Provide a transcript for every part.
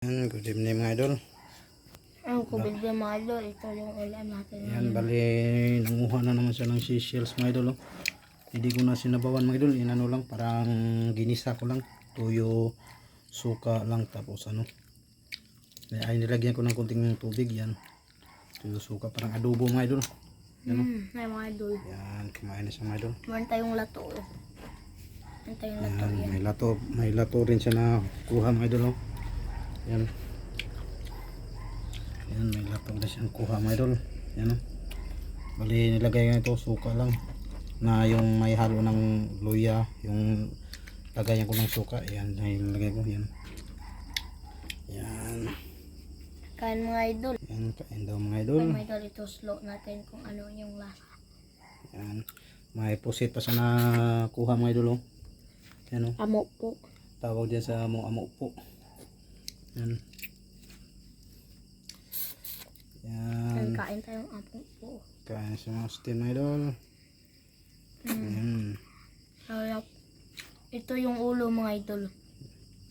Good evening mga idol. Ang kubig na mga idol, ito yung ulam natin. Yan, bali nanguha na naman siya ng seashells mga idol. Hindi ko na sinabawan mga idol. Inano lang, parang ginisa ko lang. Tuyo, suka lang, tapos ano. Ay nilagyan ko ng konting tubig yan. Tuyo, suka, parang adobo mga idol. Yan o. Ay mga idol. Yan, kumain na siya mga idol. Meron tayong lato. Meron tayong lato Yan, yan. may lato rin siya na kuha mga idol. Yan. Yan, may lato na siyang kuha mga idol. Yan o. Bali nilagay nga ito suka lang. Na yung may halo ng luya. Yung lagayan ko ng suka. Yan, nilagay ko. Yan. Yan. Kain mga idol. Yan, kain daw mga idol. Mga idol, ito slow natin kung ano yung lasa. Yan. May pusit pa siya na kuha mga idol. Yan o. Amo po. Tawag dyan sa amo po. Yan. Yan. Kain tayong amo po. Kain sa mga steam mga idol. Yan. Sarap. Ito yung ulo mga idol.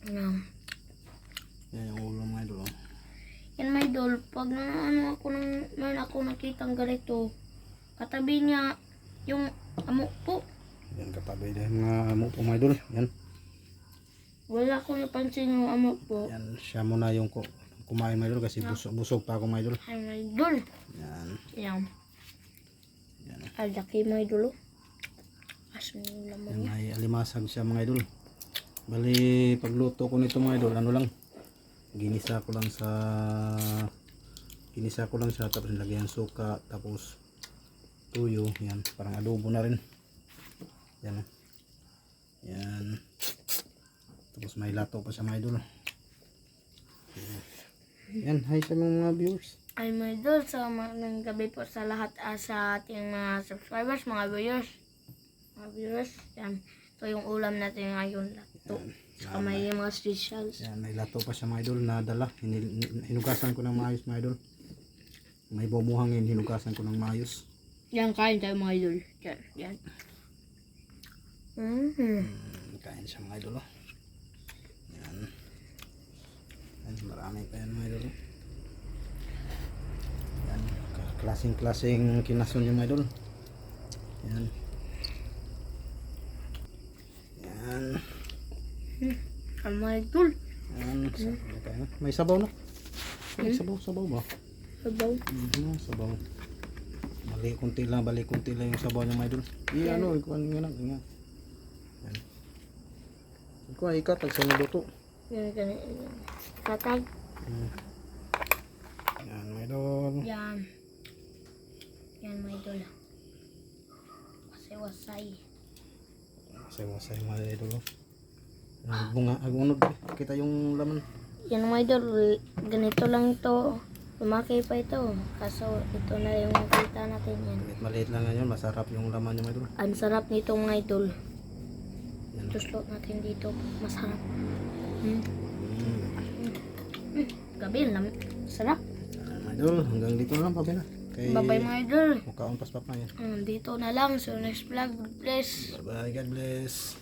Yan. Yan yung ulo mga idol. Yan mga idol, pag meron ako nakitang ganito, katabi niya yung amo po. Yan katabi din mga amo po mga idol. Yan. Wala ko napansin yung amo po. Yan siya muna yung kumain mga idol kasi busog pa ako mga idol. Ay mga idol. Yan. Yan. Yan. Ang laki mga idol. Asan yung laman Yan niya? may alimasag siya mga idol. Bali pagluto ko nito mga idol, ano lang. Ginisa ko lang siya tapos nilagyan suka tapos tuyo. Yan, parang adobo na rin. Yan. Yan. Tapos may lato pa siya mga idol. Yan, hi sa mga viewers. Ay mga idol, sa magandang gabi po sa lahat sa ating mga subscribers, mga viewers. Yan. Ito yung ulam natin ngayon. Lato. Saka may mga specials. Yan, may lato pa siya mga idol na dala. Hinugasan ko ng maayos mga idol. May bumuhangin, hinugasan ko ng maayos. Yan, kain tayo mga idol. Yan. Kain siya mga idol. Yan. Yan, marami pa yan mga idol. Yan, klaseng kinason yung mga idol. Yan. Yan. Ang mga idol. Yan, may sabaw na. May sabaw ba? Sabaw. Sabaw. Balik kunti lang yung sabaw niya mga idol. Ano, ikuha nga lang. Yan. Ikuha, ikatag sa naluto. Yan. Katag. Yan mga idol. Yan. Yan mga idol. Wasay-wasay. Wasay mga idol. Bunga, agunod. Kita yung laman. Yan mga idol. Ganito lang ito. Lumaki pa ito. Kaso ito na yung nakita natin yan. Maliit lang ngayon. Masarap yung laman niya mga idol. Ang sarap nito mga idol. Yan. Ito slot natin dito. Masarap. Gabi lang. Sarap. Mga idol, hanggang dito na lang pa na. Bye-bye mga idol. Mukhaon pas pa yan. Dito na lang. So next vlog. Bless. Bye bye, God bless.